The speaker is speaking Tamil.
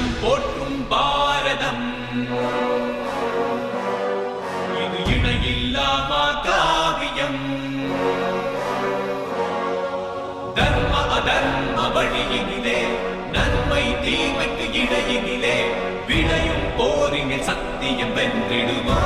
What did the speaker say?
தர்மம் போற்றும் பாரதம் இது இணையில்லாமா காவியம் தர்ம அதர்ம வழியினிலே நன்மை தீமைக்கு இடையினிலே விளையும் போரினில் சத்தியம் வென்றிடுமா